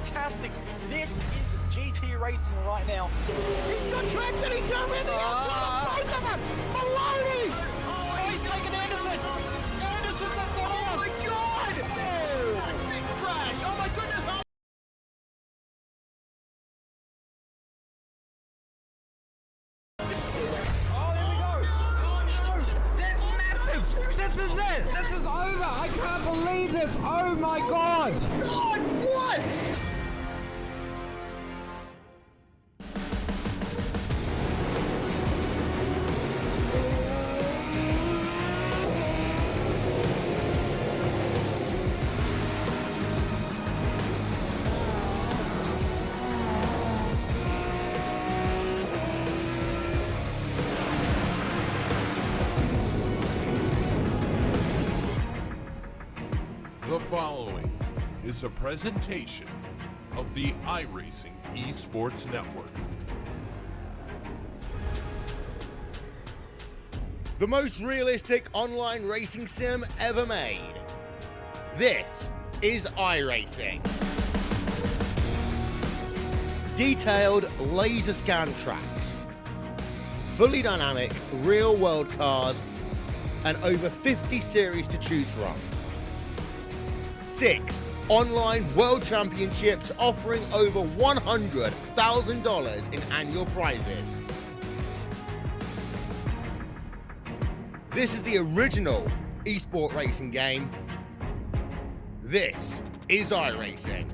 fantastic. This is GT Racing right now. He's got traction, he's got with the outside, both of them! Maloney! Oh, he's taken Anderson! Anderson's up top! Oh my God! Oh. Big crash! Oh my goodness! Oh. Oh, there we go! Oh no! That's massive! This is it! This is over! I can't believe this! Oh my God! God, what? The following is a presentation of the iRacing Esports Network. The most realistic online racing sim ever made. This is iRacing. Detailed laser scan tracks, fully dynamic real world cars, and over 50 series to choose from. 6 online world championships offering over $100,000 in annual prizes. This is the original esport racing game. This is iRacing.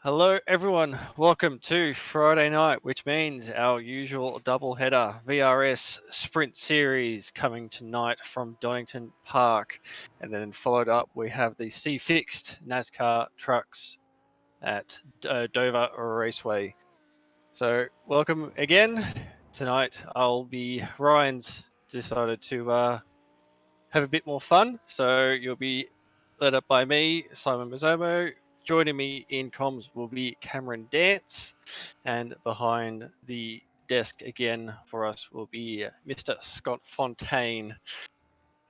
Hello everyone, welcome to Friday night, which means our usual double-header VRS Sprint Series coming tonight from Donington Park. And then followed up, we have the C-Fixed NASCAR trucks at Dover Raceway. So welcome again. Tonight Ryan's decided to have a bit more fun. So you'll be led up by me, Simon Mazzomo. Joining me in comms will be Cameron Dance, and behind the desk again for us will be Mr. Scott Fontaine.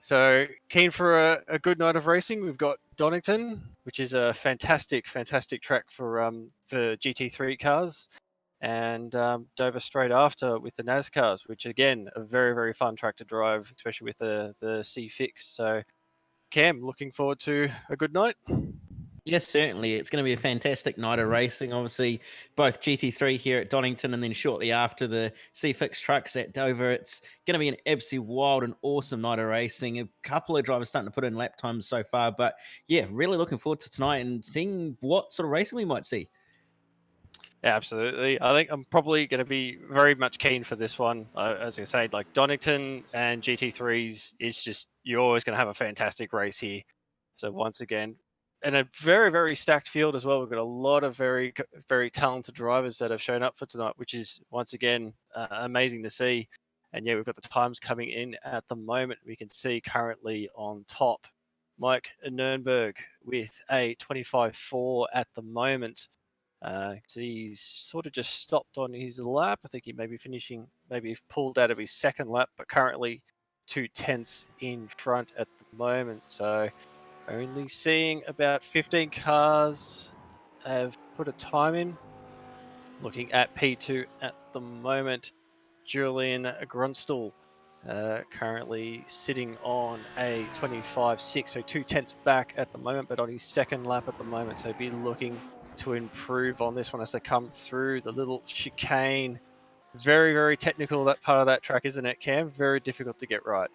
So keen for a good night of racing. We've got Donington, which is a fantastic track for GT3 cars, and Dover straight after with the NASCARs, which again a very fun track to drive, especially with the C-Fix. So Cam, looking forward to a good night. Yes, certainly. It's going to be a fantastic night of racing. Obviously, both GT3 here at Donington and then shortly after the C-Fix trucks at Dover. It's going to be an absolutely wild and awesome night of racing. A couple of drivers starting to put in lap times so far. But yeah, really looking forward to tonight and seeing what sort of racing we might see. Yeah, absolutely. I think I'm probably going to be very much keen for this one. As I say, like Donington and GT3s is just, you're always going to have a fantastic race here. So once again, and a very stacked field as well. We've got a lot of very talented drivers that have shown up for tonight, which is once again amazing to see. And yeah, we've got the times coming in at the moment. We can see currently on top, Mike Nurnberg with a 25.4 at the moment. He's sort of just stopped on his lap. I think he may be finishing, maybe pulled out of his second lap, but currently 2/10 in front at the moment. So only seeing about 15 cars have put a time in. Looking at P2 at the moment, Julian Grunstall currently sitting on a 25.6, so 2/10 back at the moment, but on his second lap at the moment. So he'd be looking to improve on this one as they come through the little chicane. Very technical, that part of that track, isn't it, Cam? Very difficult to get right.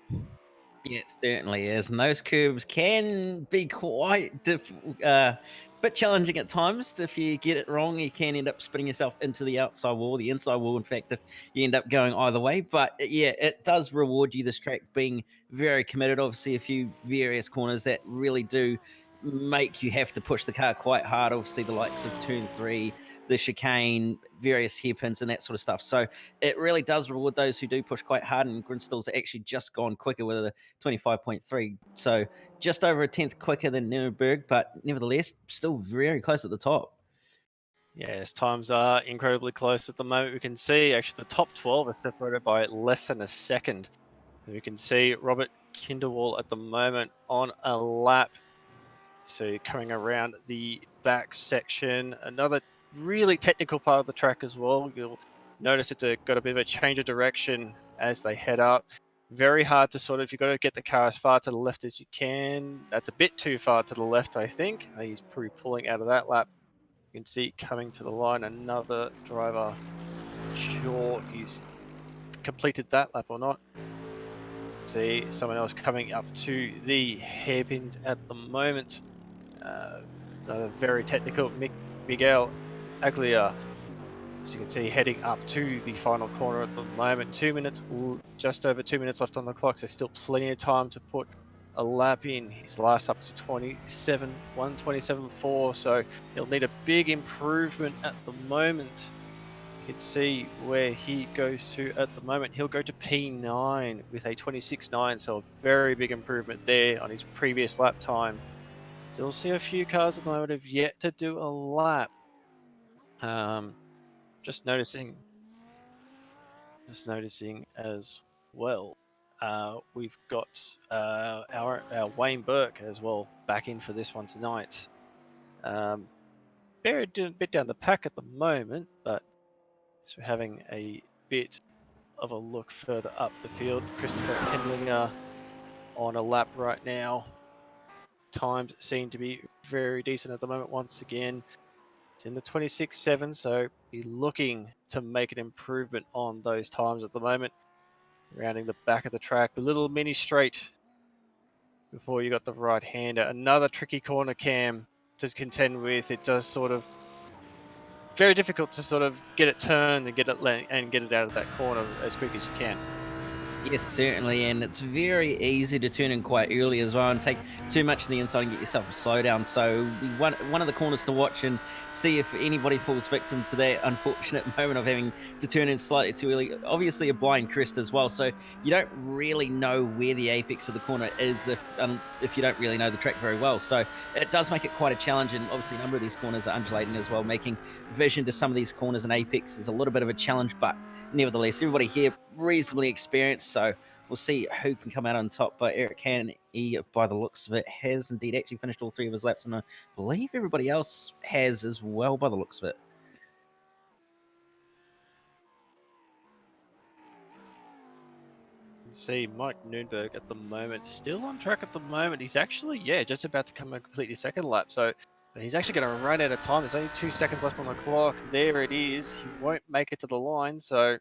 Yeah, it certainly is. And those curbs can be quite bit challenging at times. If you get it wrong, you can end up spinning yourself into the outside wall, the inside wall, in fact, if you end up going either way. But yeah, it does reward you, this track being very committed. Obviously, a few various corners that really do make you have to push the car quite hard. Obviously, the likes of turn 3, the chicane, various hairpins, and that sort of stuff. So it really does reward those who do push quite hard, and Grinstall's actually just gone quicker with a 25.3. So just over a tenth quicker than Nuremberg, but nevertheless, still very close at the top. Yes, times are incredibly close at the moment. We can see actually the top 12 are separated by less than a second. And we can see Robert Kinderwall at the moment on a lap. So coming around the back section, another really technical part of the track as well. You'll notice it's got a bit of a change of direction as they head up. Very hard to sort of, you've got to get the car as far to the left as you can. That's a bit too far to the left, I think. He's probably pulling out of that lap. You can see coming to the line another driver. Not sure if he's completed that lap or not. See someone else coming up to the hairpins at the moment. Another very technical Miguel Aglia. As you can see, heading up to the final corner at the moment. 2 minutes, just over 2 minutes left on the clock, so still plenty of time to put a lap in. His last up to 1:27.4, so he'll need a big improvement at the moment. You can see where he goes to at the moment. He'll go to P9 with a 26.9, so a very big improvement there on his previous lap time. Still see a few cars at the moment have yet to do a lap. Just noticing as well. We've got our Wayne Burke as well back in for this one tonight. Buried a bit down the pack at the moment, but so we're having a bit of a look further up the field. Christopher Pendlinger on a lap right now. Times seem to be very decent at the moment once again. It's in the 26.7, so be looking to make an improvement on those times at the moment. Rounding the back of the track, the little mini straight before you got the right hander. Another tricky corner cam to contend with. It does sort of very difficult to sort of get it turned and get it out of that corner as quick as you can. Yes, certainly, and it's very easy to turn in quite early as well and take too much to the inside and get yourself a slowdown. So one of the corners to watch and see if anybody falls victim to that unfortunate moment of having to turn in slightly too early. Obviously, a blind crest as well, so you don't really know where the apex of the corner is if you don't really know the track very well. So it does make it quite a challenge, and obviously a number of these corners are undulating as well, making vision to some of these corners and apex is a little bit of a challenge, but nevertheless, everybody here reasonably experienced, so we'll see who can come out on top. But Eric Haney, by the looks of it, has indeed actually finished all 3 of his laps, and I believe everybody else has as well, by the looks of it. You can see Mike Nürnberg at the moment, still on track at the moment. He's actually, just about to come a completely second lap, so he's actually going to run out of time. There's only 2 seconds left on the clock. There it is. He won't make it to the line, so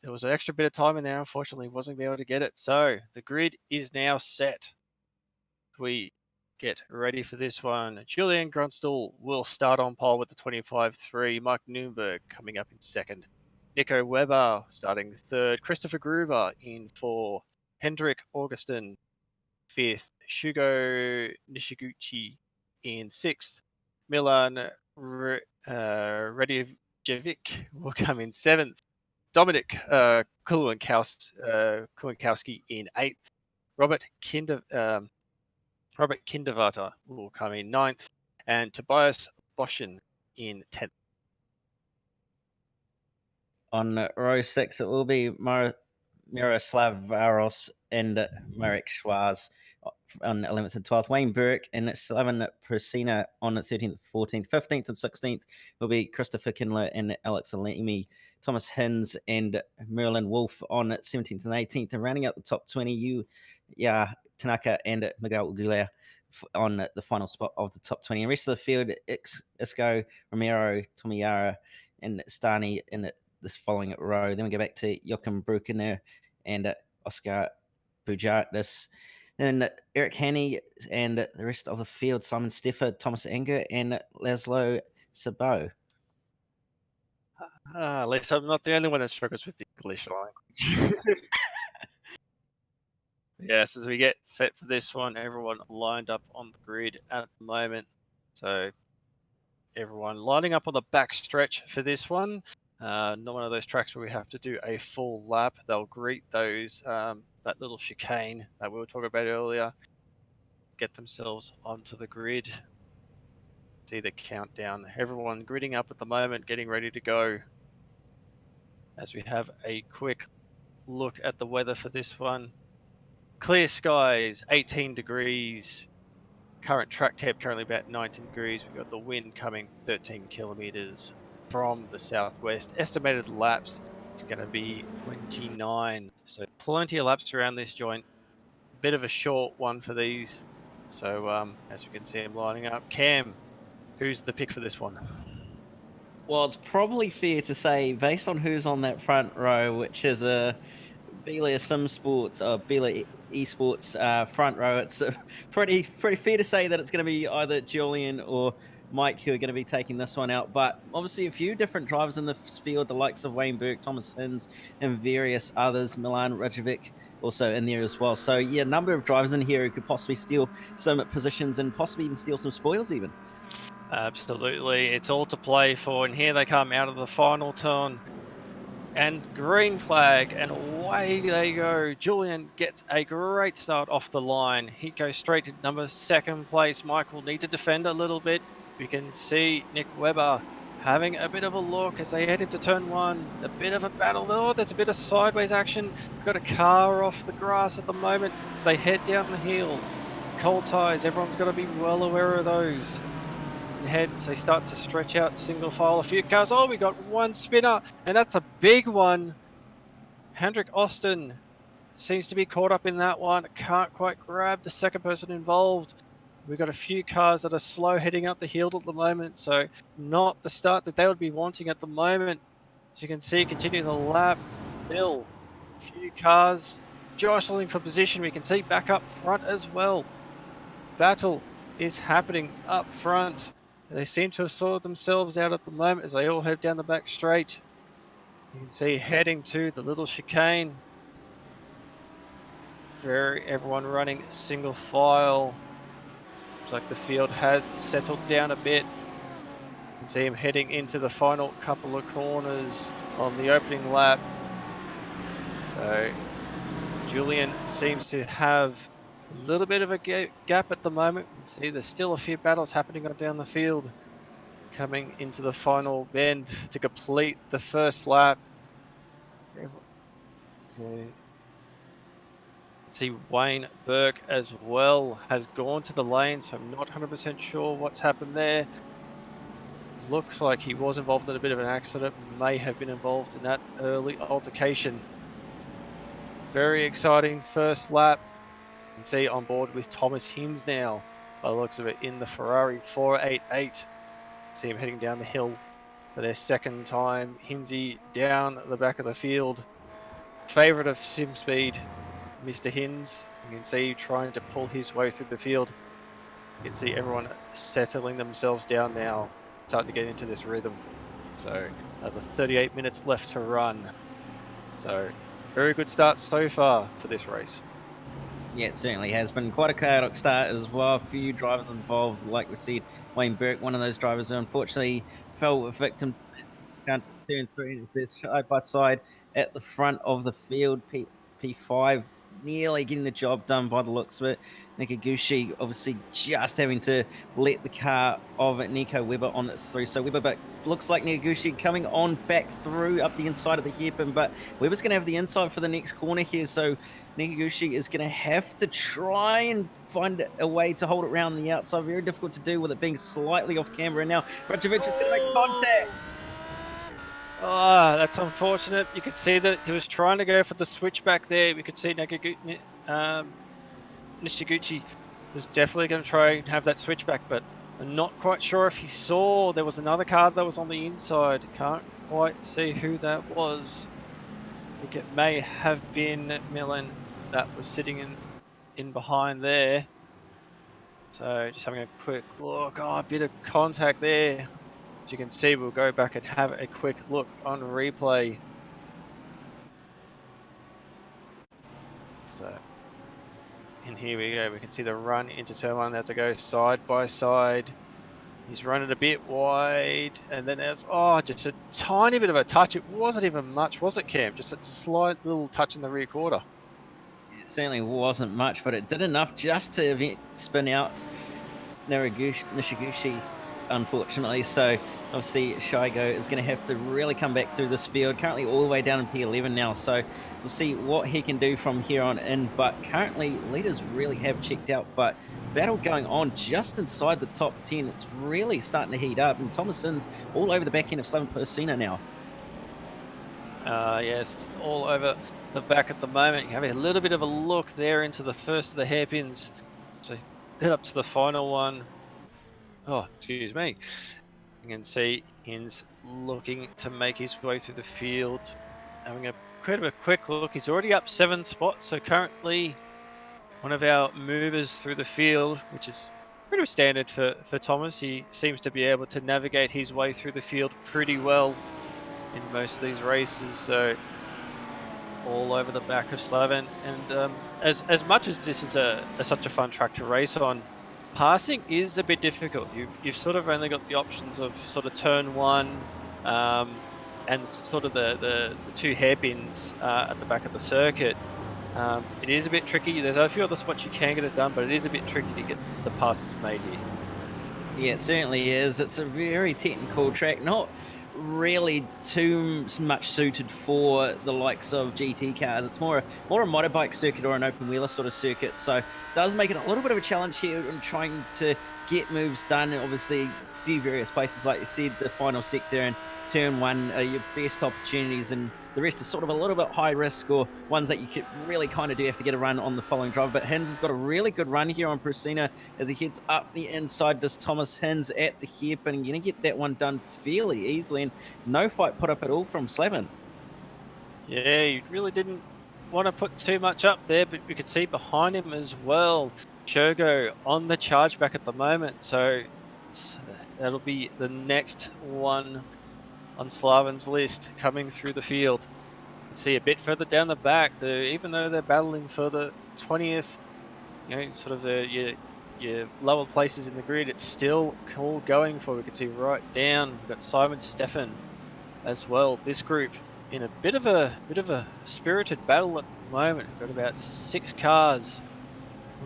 there was an extra bit of time in there. Unfortunately, wasn't able to get it. So the grid is now set. We get ready for this one. Julian Grunstall will start on pole with the 25.3. Mike Nürnberg coming up in second. Nico Weber starting third. Christopher Gruber in fourth. Hendrik Augustin fifth. Shugo Nishiguchi in sixth. Milan Radjevic will come in seventh. Dominic Kulinkowski in eighth. Robert Kindervater will come in ninth, and Tobias Boschen in 10th. On row 6, it will be Miroslav Varos and Marek Schwarz on 11th and 12th. Wayne Burke and Slaven Persina on 13th, 14th, 15th, and 16th will be Christopher Kindler and Alex Alemi. Thomas Hins and Merlin Wolf on 17th and 18th. And rounding out the top 20, Tanaka and Miguel Aguilera on the final spot of the top 20. And rest of the field, Isco, Romero, Tomiyara, and Stani in this following row. Then we go back to Joachim Bruckner and Oscar Bujartis. Then Eric Haney and the rest of the field, Simon Steffer, Thomas Anger, and Laszlo Sabo. At least I'm not the only one that struggles with the English language. Yes, as we get set for this one, everyone lined up on the grid at the moment. So everyone lining up on the back stretch for this one. Not one of those tracks where we have to do a full lap. They'll greet those that little chicane that we were talking about earlier, get themselves onto the grid. See the countdown. Everyone gridding up at the moment, getting ready to go. As we have a quick look at the weather for this one. Clear skies, 18 degrees. Current track temp currently about 19 degrees. We've got the wind coming 13 kilometers from the southwest. Estimated laps is going to be 29. So plenty of laps around this joint. Bit of a short one for these. So as we can see them lining up. Cam, who's the pick for this one? Well, it's probably fair to say, based on who's on that front row, which is a Belia Sim Sports or Belia Esports front row, it's pretty fair to say that it's going to be either Julian or Mike who are going to be taking this one out. But obviously, a few different drivers in the field, the likes of Wayne Burke, Thomas Hinz, and various others, Milan Rajovic also in there as well. So yeah, a number of drivers in here who could possibly steal some positions and possibly even steal some spoils even. Absolutely. It's all to play for. And here they come out of the final turn. And green flag, and away they go. Julian gets a great start off the line. He goes straight to number second place. Mike will need to defend a little bit. We can see Nick Webber having a bit of a look as they head into turn one. A bit of a battle. Oh, there's a bit of sideways action. We've got a car off the grass at the moment as they head down the hill. Cold tyres, everyone's got to be well aware of those. Heads, they start to stretch out single file. A few cars. Oh, we got one spinner, and that's a big one. Hendrik Austin seems to be caught up in that one. Can't quite grab the second person involved. We've got a few cars that are slow heading up the hill at the moment, so not the start that they would be wanting at the moment. As you can see, continue the lap. Still, a few cars jostling for position. We can see back up front as well. Battle is happening up front. They seem to have sorted themselves out at the moment as they all head down the back straight. You can see heading to the little chicane. Everyone running single file. Looks like the field has settled down a bit. You can see him heading into the final couple of corners on the opening lap. So Julian seems to have a little bit of a gap at the moment. You can see there's still a few battles happening on down the field. Coming into the final bend to complete the first lap. Okay. See Wayne Burke as well has gone to the lane, so I'm not 100% sure what's happened there. Looks like he was involved in a bit of an accident, may have been involved in that early altercation. Very exciting first lap. You can see on board with Thomas Hinz now, by the looks of it, in the Ferrari 488. See him heading down the hill for their second time. Hinzy down the back of the field. Favourite of sim speed, Mr. Hinz. You can see trying to pull his way through the field. You can see everyone settling themselves down now, starting to get into this rhythm. So another 38 minutes left to run. So very good start so far for this race. Yeah, it certainly has been quite a chaotic start as well. A few drivers involved, like we said, Wayne Burke, one of those drivers who unfortunately fell victim to turn three as they're side by side at the front of the field. P5 nearly getting the job done by the looks of it. Nikaguchi obviously just having to let the car of Nico Webber on it through. So Webber, but looks like Nikaguchi coming on back through up the inside of the hairpin, but Webber's going to have the inside for the next corner here. So Nikaguchi is going to have to try and find a way to hold it around the outside. Very difficult to do with it being slightly off camera. Now Rajovic is going to make contact. Oh, that's unfortunate. You could see that he was trying to go for the switchback there. We could see Nishiguchi was definitely going to try and have that switchback, but I'm not quite sure if he saw there was another car that was on the inside. Can't quite see who that was. I think it may have been Millen that was sitting in behind there. So just having a quick look. Oh, a bit of contact there. As you can see, we'll go back and have a quick look on replay. So, and here we go. We can see the run into turn one. They have to go side by side. He's running a bit wide, and then there's just a tiny bit of a touch. It wasn't even much, was it, Cam? Just a slight little touch in the rear quarter. It certainly wasn't much, but it did enough just to spin out Nishiguchi, unfortunately. So obviously Shigo is going to have to really come back through this field. Currently all the way down in P11 now, so we'll see what he can do from here on in. But currently leaders really have checked out, but battle going on just inside the top 10. It's really starting to heat up, and Thomason's all over the back end of Slaven Persina now. Yes, all over the back at the moment. You have a little bit of a look there into the first of the hairpins. So head up to the final one. Oh, excuse me. You can see Hins looking to make his way through the field. Having a quick look. He's already up 7 spots. So currently one of our movers through the field, which is pretty standard for Thomas. He seems to be able to navigate his way through the field pretty well in most of these races. So all over the back of Slaven. And as much as this is such a fun track to race on, passing is a bit difficult. You've sort of only got the options of sort of turn 1 and sort of the 2 hairpins at the back of the circuit. It is a bit tricky. There's a few other spots you can get it done, but it is a bit tricky to get the passes made here. Yeah, it certainly is. It's a very technical track, not really too much suited for the likes of GT cars. It's more a motorbike circuit or an open wheeler sort of circuit, so it does make it a little bit of a challenge here in trying to get moves done. Obviously, a few various places, like you said, the final sector and turn 1 are your best opportunities, and the rest is sort of a little bit high risk, or ones that you could really kind of do have to get a run on the following driver. But Hins has got a really good run here on Persina as he heads up the inside. Does Thomas Hins at the hairpin, and going to get that one done fairly easily, and no fight put up at all from Slaven. Yeah, you really didn't want to put too much up there, but you could see behind him as well, Shogo on the charge back at the moment. So that'll be the next one on Slaven's list coming through the field. You can see a bit further down the back, even though they're battling for the 20th, sort of your lower places in the grid, it's still all going for. We can see right down. We've got Simon Stefan as well. This group in a bit of a spirited battle at the moment. We've got about 6 cars.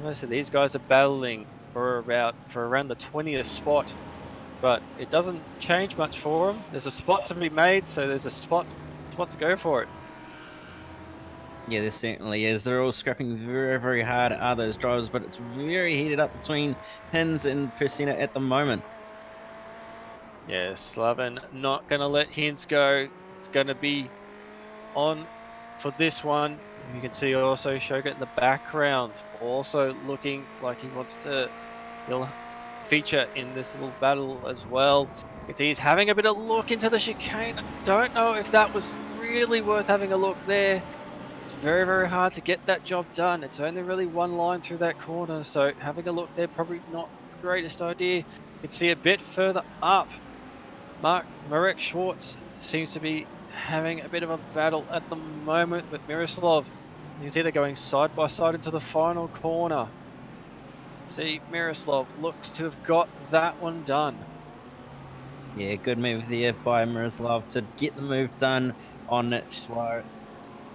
Most of these guys are battling for around the 20th spot. But it doesn't change much for them. There's a spot to be made, so there's a spot to go for it. Yeah, there certainly is. They're all scrapping very, very hard, are those drivers, but it's very heated up between Hins and Persina at the moment. Yeah, Slaven not going to let Hins go. It's going to be on for this one. You can see also Shoga in the background, also looking like he'll feature in this little battle as well. You can see he's having a bit of look into the chicane. I don't know if that was really worth having a look there. It's very, very hard to get that job done. It's only really one line through that corner, so having a look there probably not the greatest idea. You can see a bit further up, Marek Schwartz seems to be having a bit of a battle at the moment with Miroslav. You can see they're going side by side into the final corner. See, Miroslav looks to have got that one done. Yeah, good move there by Miroslav to get the move done on Schwartz.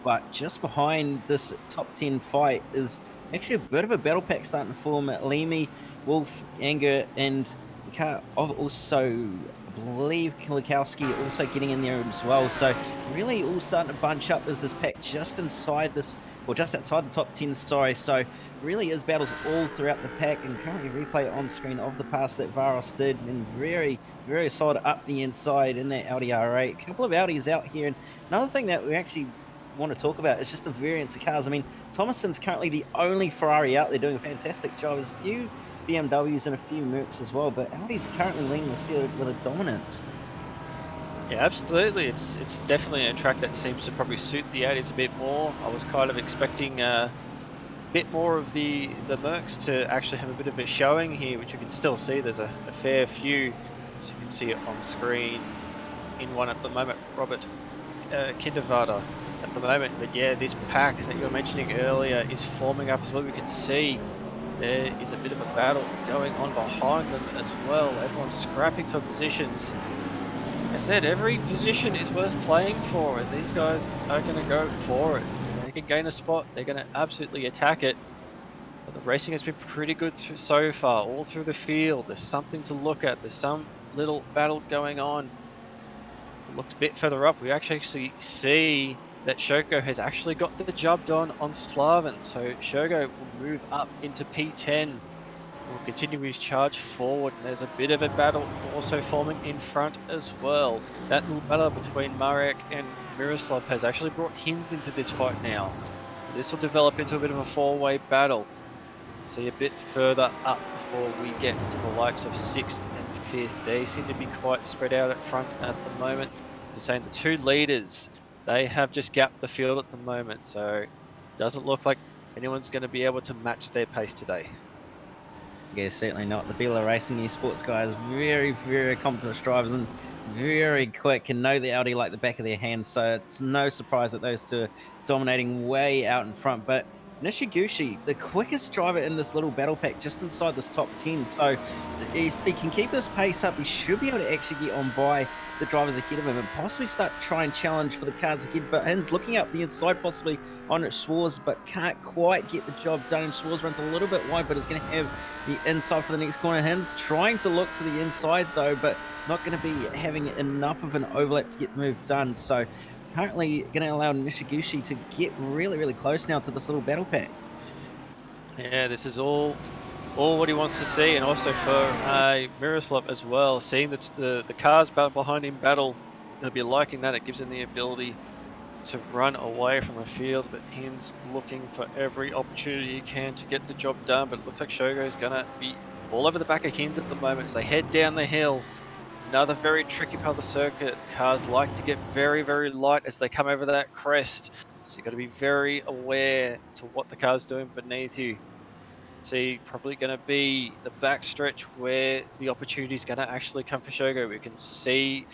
But just behind this top 10 fight is actually a bit of a battle pack starting to form. Lemi, Wolf, Anger, and also, I believe, Kulikowski also getting in there as well. So really all starting to bunch up as this pack just inside this, or just outside the top 10, sorry. So really is battles all throughout the pack, and currently replay on screen of the pass that VRS did, and very, very solid up the inside in that Audi R8. A couple of Audis out here, and another thing that we actually want to talk about is just the variance of cars. I mean, Thomason's currently the only Ferrari out there doing a fantastic job. There's a few BMWs and a few Mercs as well, but Audi's currently leading this field with a dominance. Yeah, absolutely. It's definitely a track that seems to probably suit the Audis a bit more. I was kind of expecting a bit more of the Mercs to actually have a bit of a showing here, which you can still see there's a fair few. So you can see it on screen in one at the moment, Robert Kindervader at the moment. But yeah, this pack that you were mentioning earlier is forming up as well. We can see There is a bit of a battle going on behind them as well. Everyone's scrapping for positions. Like I said, every position is worth playing for, and these guys are going to go for it. If they can gain a spot, they're going to absolutely attack it. But the racing has been pretty good so far, all through the field. There's something to look at. There's some little battle going on. Looked a bit further up, we actually see that Shogo has actually got the job done on Slaven. So Shogo will move up into P10. Will continue his charge forward, and there's a bit of a battle also forming in front as well. That little battle between Marek and Miroslav has actually brought Hinz into this fight now. This will develop into a bit of a four-way battle. See a bit further up before we get to the likes of 6th and 5th. They seem to be quite spread out at front at the moment. Just saying, the two leaders, they have just gapped the field at the moment, so it doesn't look like anyone's going to be able to match their pace today. Yeah, certainly not. The VRS esports guys, very, very accomplished drivers and very quick and know the Audi like the back of their hands. So it's no surprise that those two are dominating way out in front. But Nishiguchi, the quickest driver in this little battle pack, just inside this top 10. So if he can keep this pace up, he should be able to actually get on by the drivers ahead of him and possibly start to try and challenge for the cars ahead. But Hinz looking up the inside, possibly on Schwarz, but can't quite get the job done. And Schwarz runs a little bit wide, but is going to have the inside for the next corner. Hinz trying to look to the inside though, but not going to be having enough of an overlap to get the move done. So currently going to allow Nishiguchi to get really, really close now to this little battle pack. Yeah, this is all what he wants to see, and also for Miroslav as well, seeing that the cars behind him battle, he'll be liking that. It gives him the ability to run away from the field, but Hinz looking for every opportunity he can to get the job done. But it looks like Shogo's going to be all over the back of Hinz at the moment as they head down the hill. Another very tricky part of the circuit. Cars like to get very, very light as they come over that crest. So you've got to be very aware to what the car's doing beneath you. See, probably going to be the backstretch where the opportunity is going to actually come for Shogo. We can see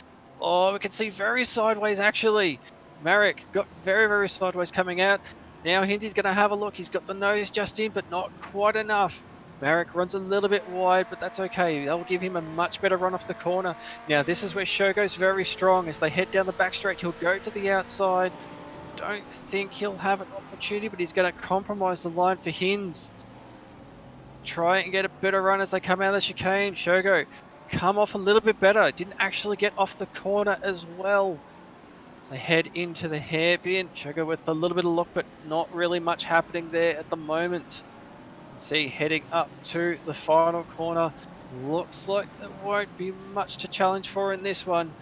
very sideways actually. Marek got very, very sideways coming out. Now Hinzy's going to have a look. He's got the nose just in, but not quite enough. Marek runs a little bit wide, but that's okay. That will give him a much better run off the corner. Now this is where Shogo's very strong. As they head down the backstretch, he'll go to the outside. Don't think he'll have an opportunity, but he's going to compromise the line for Hinz. Try and get a better run as they come out of the chicane. Shogo, come off a little bit better. Didn't actually get off the corner as well. As they head into the hairpin, Shogo with a little bit of luck, but not really much happening there at the moment. See, heading up to the final corner. Looks like there won't be much to challenge for in this one.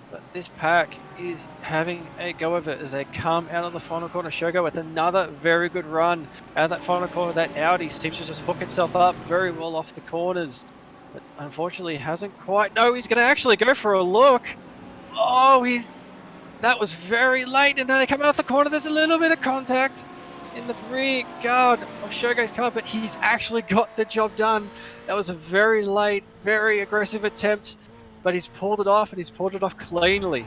But this pack is having a go of it as they come out of the final corner. Shogo with another very good run out of that final corner. That Audi seems to just hook itself up very well off the corners. But unfortunately hasn't quite. No, he's going to actually go for a look. Oh, that was very late. And then they come out of the corner. There's a little bit of contact in the rear guard of Shogo's car, but he's actually got the job done. That was a very late, very aggressive attempt. But he's pulled it off, and he's pulled it off cleanly.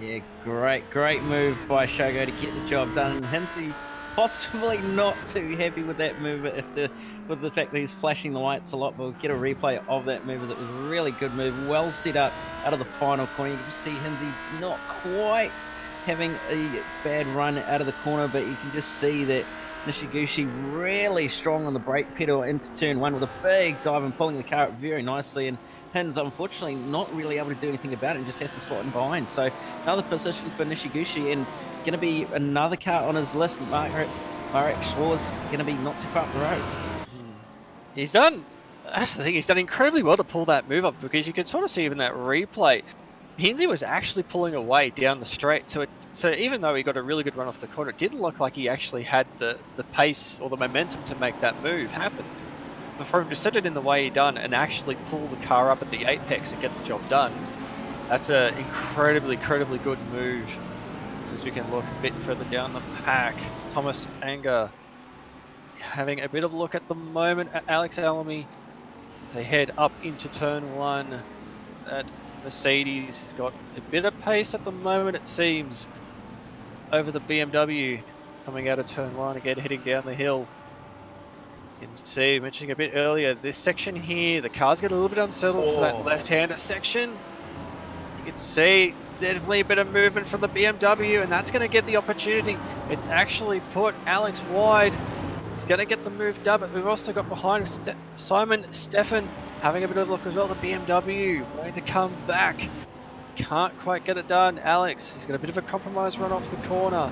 Yeah, great move by Shogo to get the job done. And Hinzy possibly not too happy with that move with the fact that he's flashing the lights a lot. We'll get a replay of that move as it was a really good move, well set up out of the final corner. You can see Hinzy not quite having a bad run out of the corner, but you can just see that Nishiguchi really strong on the brake pedal into turn one with a big dive and pulling the car up very nicely. And Hinz unfortunately not really able to do anything about it and just has to slot in behind. So another position for Nishiguchi, and going to be another car on his list. Marek Schwarz going to be not too far up the road. That's the thing, he's done incredibly well to pull that move up, because you can sort of see even that replay. Hinzy was actually pulling away down the straight, so even though he got a really good run off the corner, it didn't look like he actually had the pace or the momentum to make that move happen. But for him to set it in the way he done and actually pull the car up at the apex and get the job done, that's an incredibly good move. So as we can look a bit further down the pack, Thomas Anger having a bit of a look at the moment at Alex Alamy as they head up into turn one. That Mercedes has got a bit of pace at the moment, it seems, over the BMW coming out of turn one, again heading down the hill. You can see, mentioning a bit earlier, this section here, the cars get a little bit unsettled for that left-hander section. You can see definitely a bit of movement from the BMW, and that's going to get the opportunity. It's actually put Alex wide. He's going to get the move done, but we've also got behind Simon Stefan having a bit of a look as well. The BMW wanting to come back. Can't quite get it done. Alex, he's got a bit of a compromise run off the corner.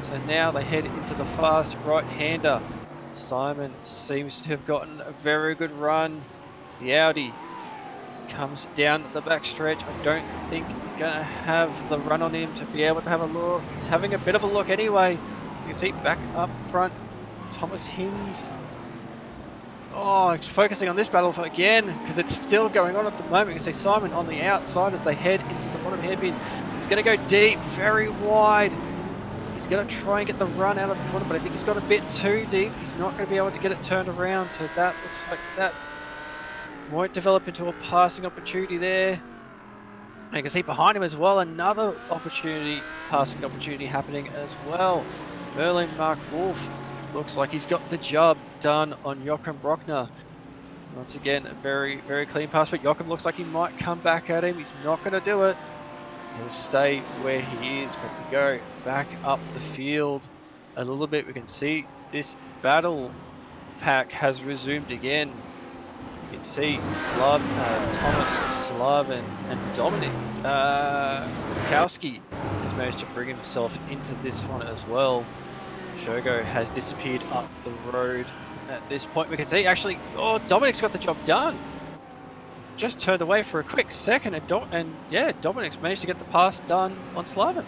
So now they head into the fast right-hander. Simon seems to have gotten a very good run. The Audi comes down the back stretch. I don't think he's going to have the run on him to be able to have a look. He's having a bit of a look anyway. You can see back up front, Thomas Hinz. Oh, he's focusing on this battle again because it's still going on at the moment. You can see Simon on the outside as they head into the bottom hairpin. He's going to go deep, very wide. He's going to try and get the run out of the corner, but I think he's got a bit too deep. He's not going to be able to get it turned around, so that looks like that won't develop into a passing opportunity there. And you can see behind him as well, another opportunity, passing opportunity happening as well. Merlin Mark Wolf looks like he's got the job done on Joachim Brockner. So once again, a very, very clean pass, but Joachim looks like he might come back at him. He's not going to do it. He'll stay where he is, but we go back up the field a little bit. We can see this battle pack has resumed again. You can see Thomas Slav and Dominic Kowski has managed to bring himself into this one as well. Shogo has disappeared up the road at this point. We can see actually, Dominic's got the job done. Just turned away for a quick second, and yeah, Dominic's managed to get the pass done on Slaven.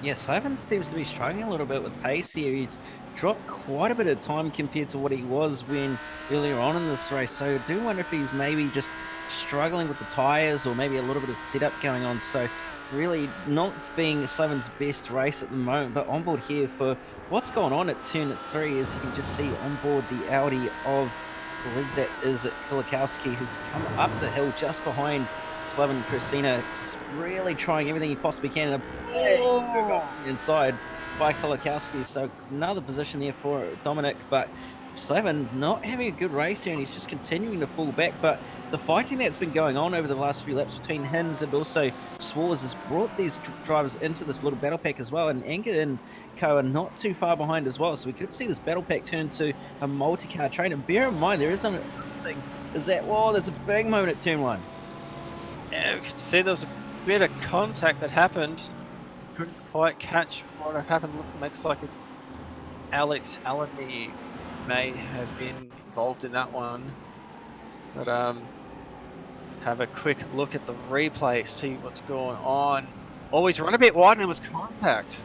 Yeah, Slaven seems to be struggling a little bit with pace here. He's dropped quite a bit of time compared to what he was when earlier on in this race. So I do wonder if he's maybe just struggling with the tyres or maybe a little bit of setup going on. So really not being Slaven's best race at the moment, but on board here for what's going on at turn 3, as you can just see on board the Audi of, I believe that is Kulikowski, who's come up the hill just behind Slaven Krasina, really trying everything he possibly can. Inside by Kulikowski, so another position there for Dominic, but Slaven not having a good race here, and he's just continuing to fall back. But the fighting that's been going on over the last few laps between Hinz and also Swarz has brought these drivers into this little battle pack as well, and Anker and Co are not too far behind as well, so we could see this battle pack turn to a multi-car train. And bear in mind, there is another thing, is that, whoa, there's a big moment at turn 1. Yeah, we could see there was a bit of contact that happened. Couldn't quite catch what had happened. Looks like Alex Allenby may have been involved in that one. But have a quick look at the replay, see what's going on. Oh, he's run a bit wide and it was contact.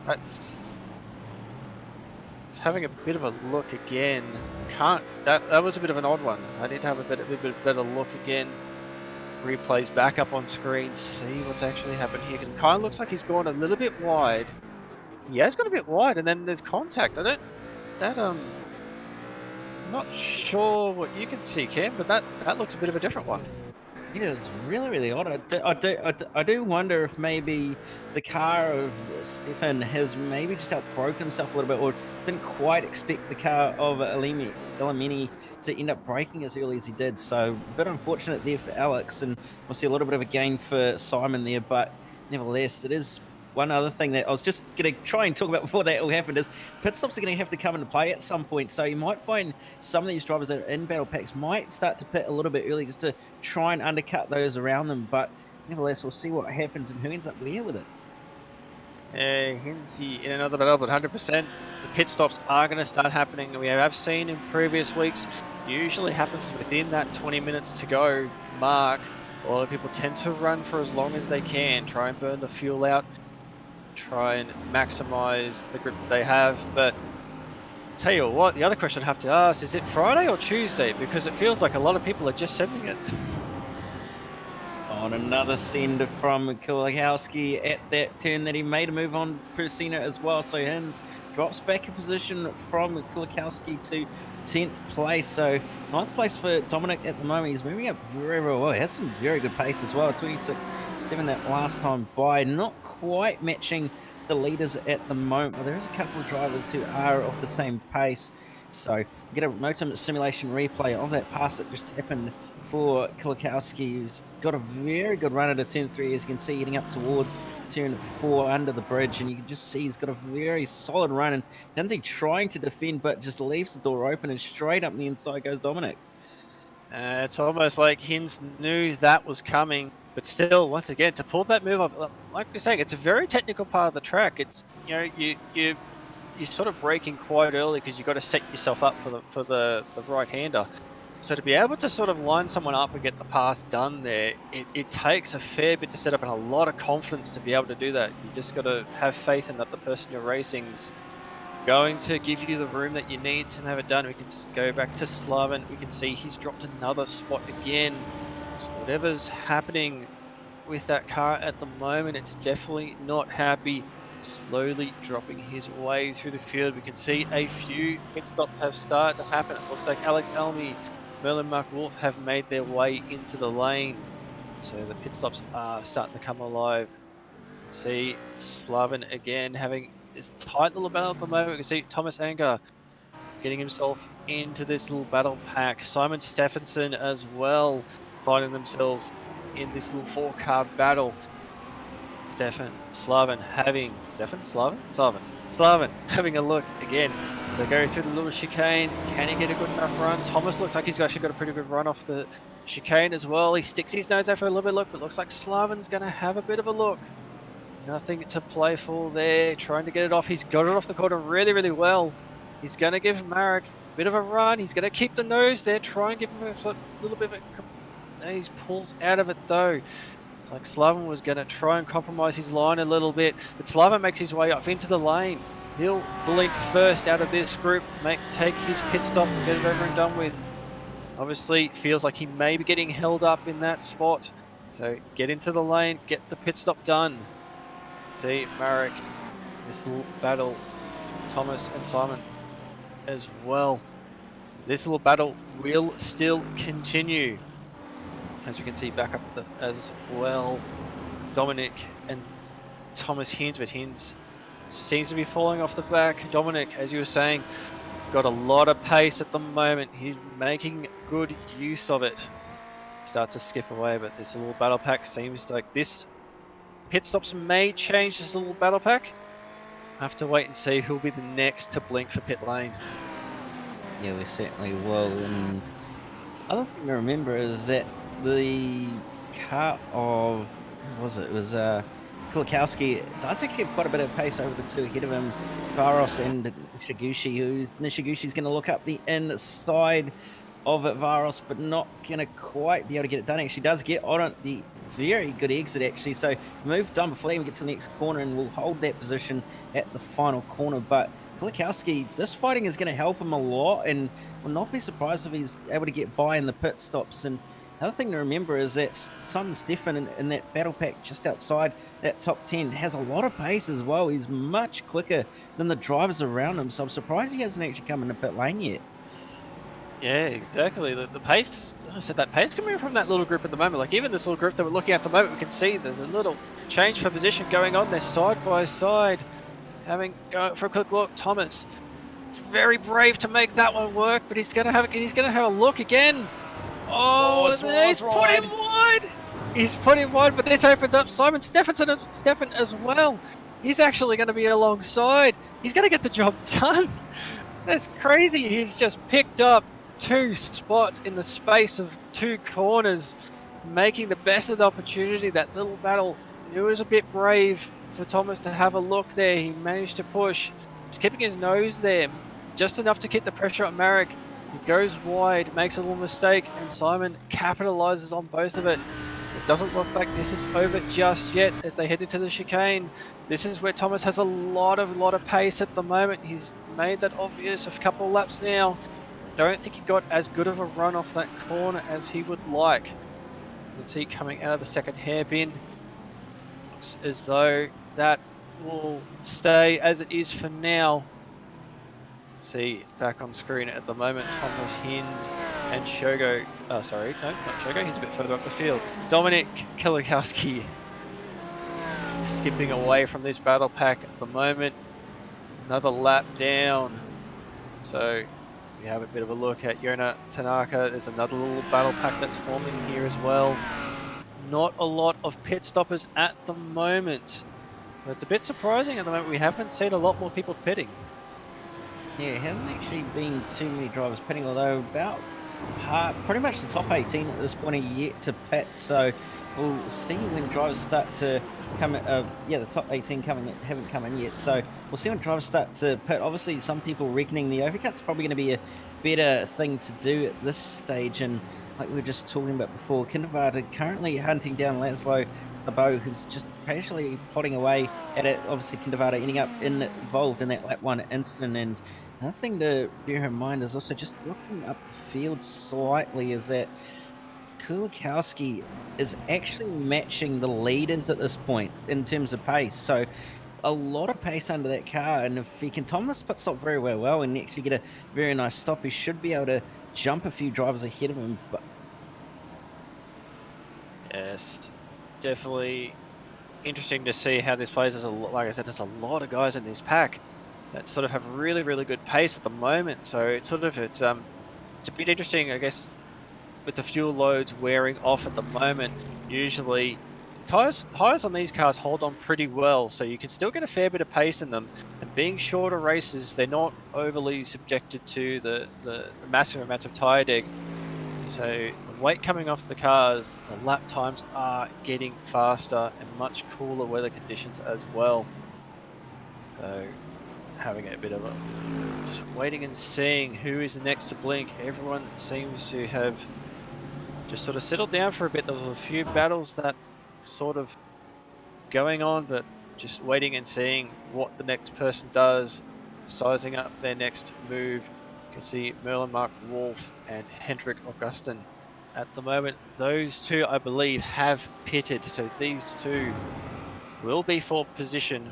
It's having a bit of a look again. That was a bit of an odd one. I need to have a bit better look again. Replays back up on screen, see what's actually happened here, because it kind of looks like he's gone a little bit wide. He has gone a bit wide, and then there's contact. I'm not sure what you can see, Cam, but that looks a bit of a different one. It is really, really odd. I do wonder if maybe the car of Stefan has maybe just outbroken himself a little bit, or didn't quite expect the car of Elimini to end up braking as early as he did. So a bit unfortunate there for Alex, and we'll see a little bit of a gain for Simon there. But nevertheless, it is one other thing that I was just going to try and talk about before that all happened, is pit stops are going to have to come into play at some point. So you might find some of these drivers that are in battle packs might start to pit a little bit early just to try and undercut those around them. But nevertheless, we'll see what happens and who ends up there with it. Hinsey in another battle, but 100%. The pit stops are going to start happening. We have seen in previous weeks, usually happens within that 20 minutes to go mark. A lot of people tend to run for as long as they can, try and burn the fuel out, try and maximize the grip that they have. But I'll tell you what, the other question I have to ask, is it Friday or Tuesday? Because it feels like a lot of people are just sending it. On another send from Kulikowski at that turn that he made a move on Persina as well. So Hinz drops back a position from Kulikowski to 10th place. So 9th place for Dominic at the moment. He's moving up very, very well. He has some very good pace as well. 26.7 that last time by. Not quite matching the leaders at the moment, but there is a couple of drivers who are off the same pace. So get a motor simulation replay of that pass that just happened for Kulikowski, who's got a very good run at a turn 3, as you can see, heading up towards turn 4 under the bridge, and you can just see he's got a very solid run, and Lindsay trying to defend, but just leaves the door open, and straight up the inside goes Dominic. It's almost like Hinds knew that was coming, but still, once again, to pull that move off, like you're saying, it's a very technical part of the track. It's, you know, you're sort of braking quite early because you've got to set yourself up for the right-hander. So to be able to sort of line someone up and get the pass done there, it takes a fair bit to set up and a lot of confidence to be able to do that. You just got to have faith in that the person you're racing's going to give you the room that you need to have it done. We can go back to Slaven. We can see he's dropped another spot again. So whatever's happening with that car at the moment, it's definitely not happy. Slowly dropping his way through the field. We can see a few pit stops have started to happen. It looks like Alex Elmy, Merlin Mark Wolf have made their way into the lane. So the pit stops are starting to come alive. See Slaven again having this tight little battle at the moment. We can see Thomas Anger getting himself into this little battle pack. Simon Stephenson as well finding themselves in this little 4-car battle. Slaven having a look again as they go through the little chicane. Can he get a good enough run? Thomas looks like he's actually got a pretty good run off the chicane as well. He sticks his nose out for a little bit of look, but looks like Slaven's going to have a bit of a look. Nothing to play for there, trying to get it off. He's got it off the corner really, really well. He's going to give Marek a bit of a run. He's going to keep the nose there, try and give him a little bit of a... He pulls out of it though. Like Slaven was going to try and compromise his line a little bit, but Slaven makes his way up into the lane. He'll blink first out of this group, take his pit stop and get it over and done with. Obviously, feels like he may be getting held up in that spot. So get into the lane, get the pit stop done. See Marek, this little battle, Thomas and Simon as well. This little battle will still continue. As you can see back up as well, Dominic and Thomas Hinds, but Hinds seems to be falling off the back. Dominic, as you were saying, got a lot of pace at the moment. He's making good use of it. Starts to skip away, but this little battle pack seems like this pit stops may change this little battle pack. Have to wait and see who'll be the next to blink for pit lane. Yeah, we certainly will. And the other thing to remember is that the car of, what was it? It was Kulikowski does actually have quite a bit of pace over the two ahead of him, Varos and Nishiguchi. Nishiguchi's going to look up the inside of it, Varos, but not going to quite be able to get it done. Actually does get on it, the very good exit actually. So move done before they even get to the next corner, and will hold that position at the final corner. But Kulikowski, this fighting is going to help him a lot, and will not be surprised if he's able to get by in the pit stops. And another thing to remember is that Simon Stefan in that battle pack just outside that top 10 has a lot of pace as well. He's much quicker than the drivers around him, so I'm surprised he hasn't actually come in the pit lane yet. Yeah, exactly. The pace, I said that pace coming from that little group at the moment. Like even this little group that we're looking at the moment, we can see there's a little change for position going on there side by side. Having go for a quick look, Thomas. It's very brave to make that one work, but he's gonna have a look again. Oh, he's put him wide. He's put him wide, but this opens up Simon Stephen as well. He's actually going to be alongside. He's going to get the job done. That's crazy. He's just picked up 2 spots in the space of 2 corners, making the best of the opportunity. That little battle, it was a bit brave for Thomas to have a look there. He managed to push. He's keeping his nose there, just enough to keep the pressure on Marek. He goes wide, makes a little mistake, and Simon capitalizes on both of it. It doesn't look like this is over just yet as they head into the chicane. This is where Thomas has a lot of pace at the moment. He's made that obvious a couple of laps now. Don't think he got as good of a run off that corner as he would like. You can see coming out of the second hairpin. Looks as though that will stay as it is for now. See back on screen at the moment, Thomas Hinds and Shogo. Oh, sorry, no, not Shogo. He's a bit further up the field. Dominic Kulikowski. skipping away from this battle pack at the moment. Another lap down. So we have a bit of a look at Yona Tanaka. There's another little battle pack that's forming here as well. Not a lot of pit stoppers at the moment. It's a bit surprising at the moment. We haven't seen a lot more people pitting. Yeah, it hasn't actually been too many drivers pitting, although about pretty much the top 18 at this point are yet to pit. So we'll see when drivers start to come. The top 18 haven't come in yet. So we'll see when drivers start to pit. Obviously, some people reckoning the overcut's probably going to be a better thing to do at this stage. And like we were just talking about before, Kindervata currently hunting down Laszlo Sabo, who's just casually plodding away at it. Obviously, Kindervata ending up involved in that lap 1 incident. And another thing to bear in mind is also just looking up the field slightly is that Kulikowski is actually matching the leaders at this point in terms of pace. So a lot of pace under that car, and if he can time this pit stop very well and actually get a very nice stop, he should be able to jump a few drivers ahead of him. But yes, definitely interesting to see how this plays. Like I said, there's a lot of guys in this pack that sort of have really good pace at the moment. So it's a bit interesting, I guess, with the fuel loads wearing off at the moment. Usually tires on these cars hold on pretty well, so you can still get a fair bit of pace in them, and being shorter races, they're not overly subjected to the massive amounts of tire deg. So the weight coming off the cars, the lap times are getting faster and much cooler weather conditions as well. So having a bit of a just waiting and seeing who is the next to blink. Everyone seems to have just sort of settled down for a bit. There was a few battles that sort of going on, but just waiting and seeing what the next person does, sizing up their next move. You can see Merlin Mark Wolf and Hendrik Augustin at the moment. Those two, I believe, have pitted, so these two will be for position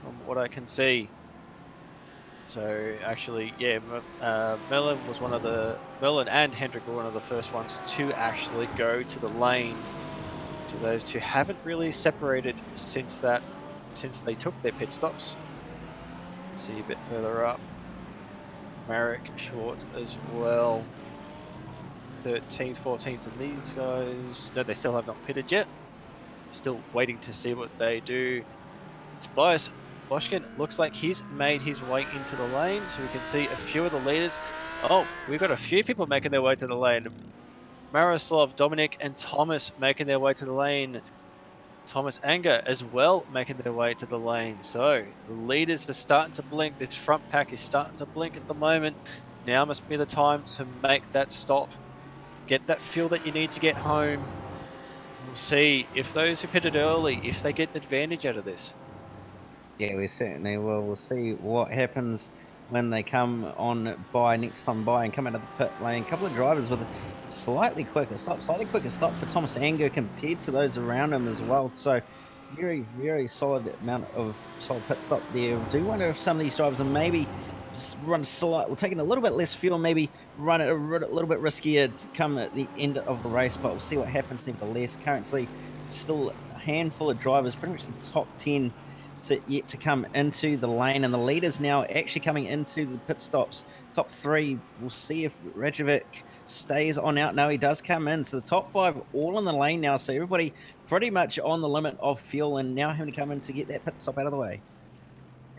from what I can see. So actually, yeah, Merlin and Hendrik were one of the first ones to actually go to the lane. So those two haven't really separated since they took their pit stops. See a bit further up, Marek Schwartz as well. 13th, 14th, and these guys, no, they still have not pitted yet. Still waiting to see what they do. Tobias Boschkin looks like he's made his way into the lane, so we can see a few of the leaders. Oh, we've got a few people making their way to the lane. Maroslav, Dominic, and Thomas making their way to the lane. Thomas Anger as well making their way to the lane. So the leaders are starting to blink. This front pack is starting to blink at the moment. Now must be the time to make that stop. Get that fuel that you need to get home. We'll see if those who pitted early, if they get an advantage out of this. yeah, we certainly will. We'll see what happens when they come on by next time by and come out of the pit lane. A couple of drivers with a slightly quicker stop for Thomas Anger compared to those around him as well. So very solid amount of solid pit stop there. I do wonder if some of these drivers are maybe just we're taking a little bit less fuel, maybe run it a little bit riskier to come at the end of the race, but we'll see what happens nevertheless. Currently still a handful of drivers, pretty much the top 10 yet to come into the lane, and the leaders now actually coming into the pit stops. Top 3, we'll see if Rajovic stays on out. No, he does come in. So the top 5 all in the lane now, so everybody pretty much on the limit of fuel and now having to come in to get that pit stop out of the way.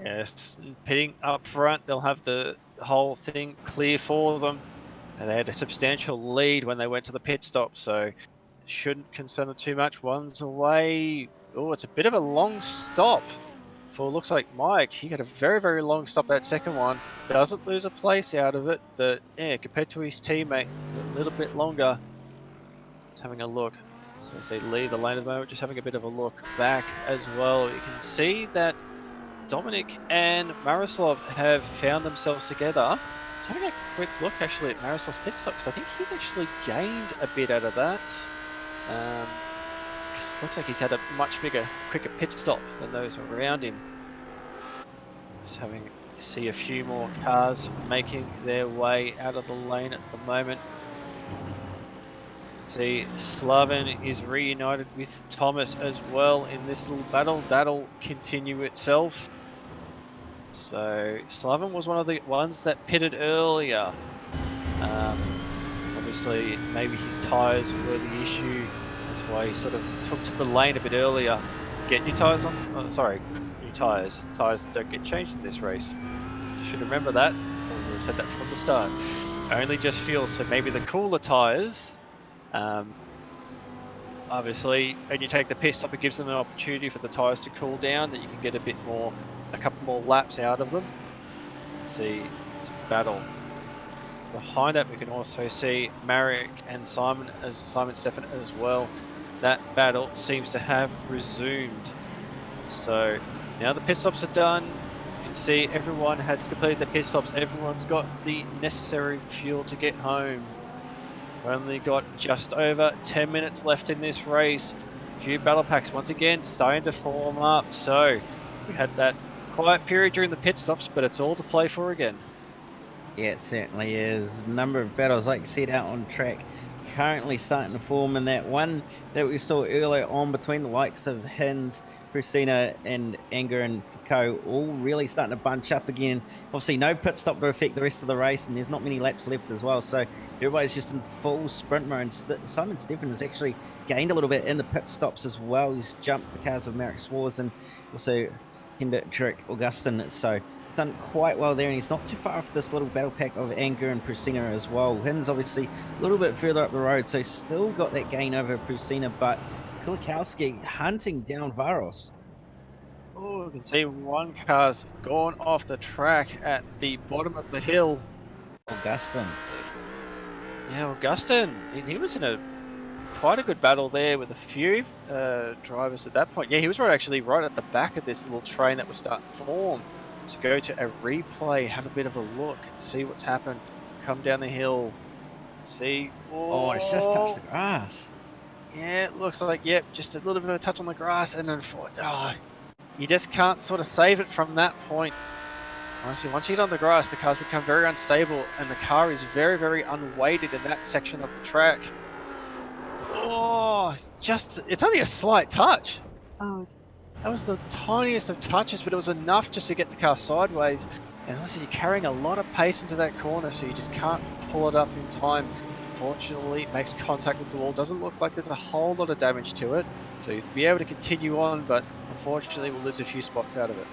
Yes, pitting up front, they'll have the whole thing clear for them. And they had a substantial lead when they went to the pit stop, so shouldn't concern them too much. One's away. Oh, it's a bit of a long stop for, looks like Mike. He had a very long stop that second one. Doesn't lose a place out of it, but yeah, compared to his teammate, a little bit longer. Just having a look. So as they leave the lane at the moment, just having a bit of a look back as well. You can see that Dominic and Maroslav have found themselves together. Just having a quick look actually at Maroslav's pit stop, because I think he's actually gained a bit out of that. Looks like he's had a much quicker pit stop than those around him. Just see a few more cars making their way out of the lane at the moment. See, Slaven is reunited with Thomas as well in this little battle. That'll continue itself. So Slaven was one of the ones that pitted earlier. Obviously, maybe his tyres were the issue. That's why he sort of took to the lane a bit earlier. Get new tyres on. Oh, sorry, new tyres. Tyres don't get changed in this race. You should remember that. We've said that from the start. Only just fuel. So maybe the cooler tyres. Obviously, when you take the pit stop, it gives them an opportunity for the tyres to cool down, that you can get a couple more laps out of them. Let's see, it's a battle. Behind that, we can also see Marek and Simon Stefan as well. That battle seems to have resumed. So now the pit stops are done. You can see everyone has completed the pit stops. Everyone's got the necessary fuel to get home. We've only got just over 10 minutes left in this race. A few battle packs once again starting to form up. So we had that quiet period during the pit stops, but it's all to play for again. Yeah, it certainly is. Number of battles, like you said, out on track, currently starting to form. And that one that we saw earlier on between the likes of Hins, Christina, and Anger and Foucault, all really starting to bunch up again. Obviously, no pit stop to affect the rest of the race, and there's not many laps left as well. So everybody's just in full sprint mode. Simon Stefan has actually gained a little bit in the pit stops as well. He's jumped the cars of Marek Schwarz and also Hendrik Augustin. So he's done quite well there, and he's not too far off this little battle pack of Anger and Prusina as well. Hin's obviously a little bit further up the road, so still got that gain over Prusina, but Kulikowski hunting down Varos. Oh, you can see one car's gone off the track at the bottom of the hill. Augustin. Yeah, Augustin, he was in quite a good battle there with a few drivers at that point. Yeah, he was actually right at the back of this little train that was starting to form. So go to a replay, have a bit of a look, and see what's happened. Come down the hill, see. Oh, it's just touched the grass. Yeah, it looks like, yep, just a little bit of a touch on the grass, and then you just can't sort of save it from that point. Honestly, once you get on the grass, the cars become very unstable, and the car is very, very unweighted in that section of the track. Oh, it's only a slight touch. That was the tiniest of touches, but it was enough just to get the car sideways. And also, you're carrying a lot of pace into that corner, so you just can't pull it up in time. Unfortunately, it makes contact with the wall. Doesn't look like there's a whole lot of damage to it, so you'd be able to continue on, but unfortunately, we'll lose a few spots out of it.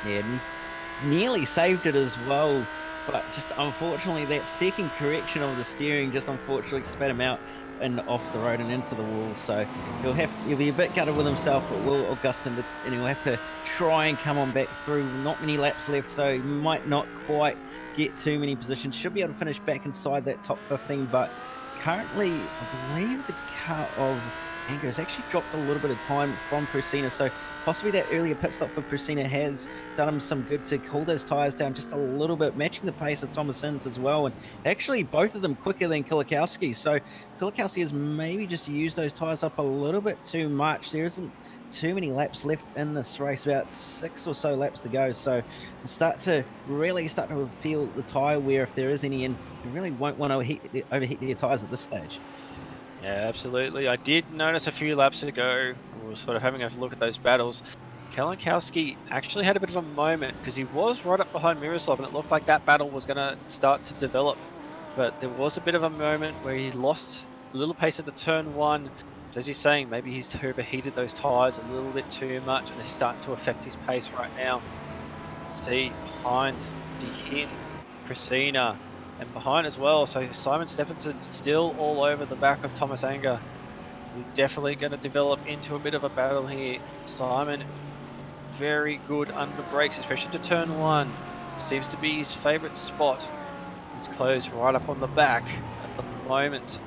Yeah, nearly saved it as well, but just unfortunately, that second correction of the steering just unfortunately spat him out and off the road and into the wall. So he'll be a bit gutted with himself, but will Augustin, and he'll have to try and come on back through. Not many laps left, so he might not quite get too many positions. Should be able to finish back inside that top 15, but currently I believe the car of Anger has actually dropped a little bit of time from Prusina, so possibly that earlier pit stop for Prusina has done him some good to cool those tyres down just a little bit, matching the pace of Thomas Hins as well, and actually both of them quicker than Kulikowski. So Kulikowski has maybe just used those tyres up a little bit too much. There isn't too many laps left in this race, about 6 or so laps to go, so we'll start to feel the tyre wear if there is any, and you really won't want to overheat your tyres at this stage. Yeah, absolutely. I did notice a few laps ago, we were sort of having a look at those battles. Kulikowski actually had a bit of a moment because he was right up behind Miroslav, and it looked like that battle was going to start to develop. But there was a bit of a moment where he lost a little pace at the turn one. So as he's saying, maybe he's overheated those tyres a little bit too much, and it's starting to affect his pace right now. See behind the hint, Christina. And behind as well, so Simon Stefanson's still all over the back of Thomas Anger. He's definitely going to develop into a bit of a battle here. Simon, very good under brakes, especially to turn one. Seems to be his favourite spot. He's closed right up on the back at the moment.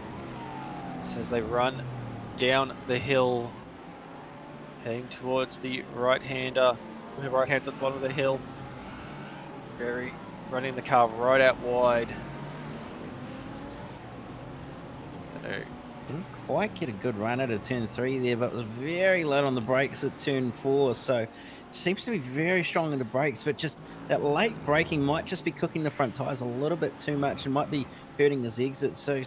So as they run down the hill, heading towards the right-hander. The right-hander at the bottom of the hill. Running the car right out wide. Didn't quite get a good run out of turn 3 there, but was very low on the brakes at turn 4. So seems to be very strong in the brakes, but just that late braking might just be cooking the front tyres a little bit too much and might be hurting his exit. So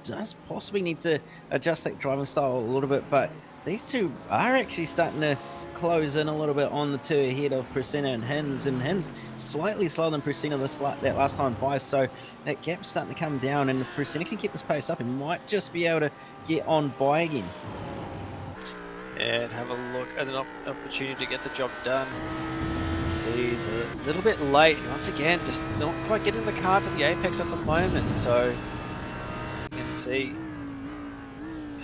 does possibly need to adjust that driving style a little bit, but these two are actually starting to close in a little bit on the two ahead of Priscina and Hins slightly slower than Priscina that last time by, so that gap's starting to come down, and if Priscina can keep this pace up, he might just be able to get on by again. And have a look at an opportunity to get the job done. See, he's a little bit late. Once again, just not quite getting the car to the apex at the moment, so you can see